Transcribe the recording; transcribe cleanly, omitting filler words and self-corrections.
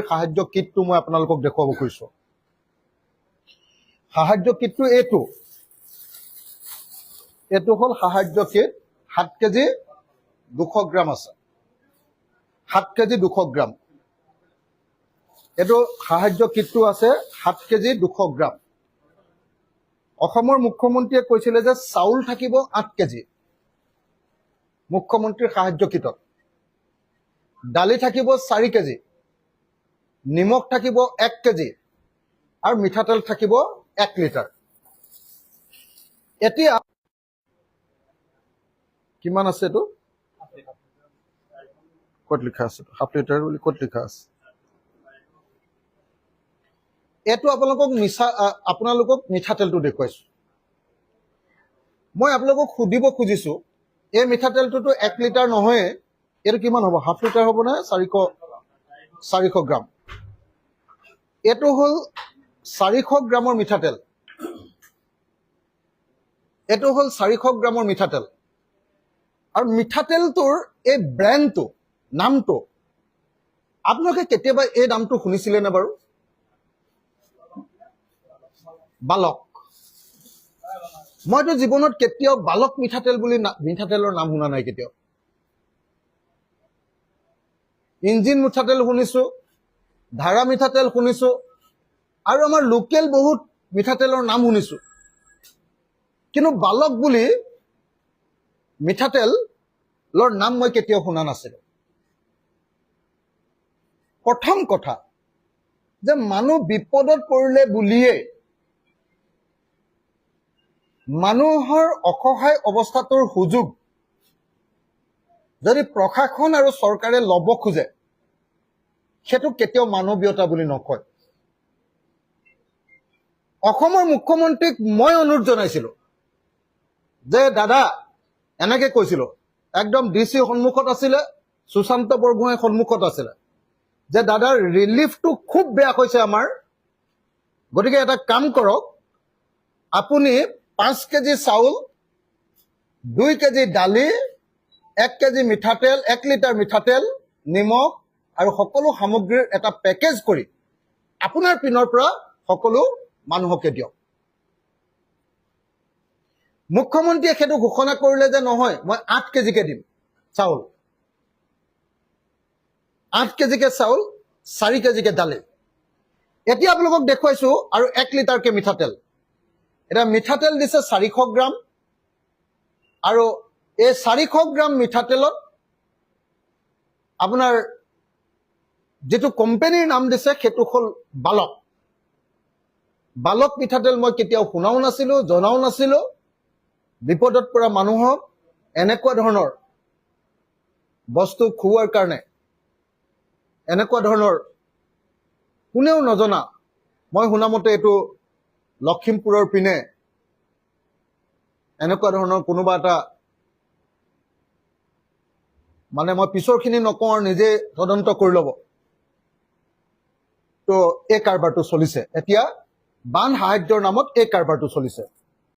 সাহায্য কিটটো মই আপোনালোকক দেখুৱাব খুজিছো। সাহায্য কিটটো এইটো হ'ল সাহায্য কিট। 7 কেজি 200 গ্ৰাম আছে। 7 কেজি 200 গ্ৰাম এইটো সাহায্য কিটটো আছে। 7 কেজি 200 গ্ৰাম। অসমৰ মুখ্যমন্ত্ৰীয়ে কৈছিলে যে চাউল থাকিব 8 কেজি মুখ্যমন্ত্ৰীৰ সাহায্য কিটত, দালি থাকিব 4 কেজি, নিমখ থাকিব 1 কেজি আৰু মিঠাতেল থাকিব 1 লিটাৰ। এতিয়া কিমান আছে? এইটো ক'ত লিখা আছে? 1/2 লিটাৰ বুলি ক'ত লিখা আছে? এইটো আপোনালোকক মিঠাতেলটো দেখুৱাইছো। মই আপোনালোকক সুধিব খুজিছো, এই মিঠাতেলটোতো 1 লিটাৰ নহয়, এইটো কিমান হ'ব? 1/2 লিটাৰ হ'ব নে 400 গ্ৰাম? এইটো হ'ল 400 গ্ৰামৰ মিঠাতেল। এইটো হ'ল 400 গ্ৰামৰ মিঠাতেল। আৰু মিঠাতেলটোৰ এই ব্ৰেণ্ডটো, নামটো আপোনালোকে কেতিয়াবা এই নামটো শুনিছিলে নে বাৰু? বালক। মইতো জীৱনত কেতিয়াও বালক মিঠাতেল বুলি মিঠাতেলৰ নাম শুনা নাই কেতিয়াও। ইঞ্জিন মিঠাতেল শুনিছো, ধাৰা মিঠাতেল শুনিছো, আৰু আমাৰ লোকেল বহুত মিঠাতেলৰ নাম শুনিছো, কিন্তু বালক বুলি মিঠাতেলৰ নাম মই কেতিয়াও শুনা নাছিলো। প্ৰথম কথা যে মানুহ বিপদত পৰিলে বুলিয়ে মানুহৰ অসহায় অৱস্থাটোৰ সুযোগ যদি প্ৰশাসন আৰু চৰকাৰে ল'ব খোজে, সেইটো কেতিয়াও মানৱীয়তা বুলি নকয়। অসমৰ মুখ্যমন্ত্ৰীক মই অনুৰোধ জনাইছিলো যে দাদা, এনেকে কৈছিলো, একদম ডিচি সন্মুখত আছিলে, সুশান্ত বৰগোহাঁই সন্মুখত আছিলে, যে দাদা ৰিলিফটো খুব বেয়া হৈছে আমাৰ, গতিকে এটা কাম কৰক, আপুনি 5 কেজি চাউল, 2 কেজি দালি, 1 কেজি মিঠাতেল, 1 লিটাৰ মিঠাতেল, নিমখ আৰু সকলো সামগ্ৰীৰ এটা পেকেজ কৰি আপোনাৰ পিনৰ পৰা সকলো মানুহকে দিয়ক। মুখ্যমন্ত্ৰীয়ে সেইটো ঘোষণা কৰিলে যে নহয়, মই 8 কেজিকে দিম চাউল, 8 কেজিকে চাউল, 4 কেজিকে দালি। এতিয়া আপোনালোকক দেখুৱাইছো আৰু 1 লিটাৰকে মিঠাতেল। এটা মিঠাতেল দিছে 400 গ্ৰাম, আৰু এই 400 গ্ৰাম মিঠাতেলত আপোনাৰ যিটো কোম্পানীৰ নাম দিছে সেইটো হ'ল বালক। বালক মিঠাতেল মই কেতিয়াও শুনাও নাছিলো, জনাও নাছিলো। বিপদত পৰা মানুহক এনেকুৱা ধৰণৰ বস্তু খুওৱাৰ কাৰণে, এনেকুৱা ধৰণৰ কোনেও নজনা, মই শুনামতে এইটো লখিমপুৰৰ পিনে এনেকুৱা ধৰণৰ কোনোবা এটা, মানে মই পিছৰখিনি নকওঁ আৰু নিজে তদন্ত কৰি ল'ব, তো এই কাৰবাৰটো চলিছে। এতিয়া বান সাহায্যৰ নামত এই কাৰবাৰটো চলিছে।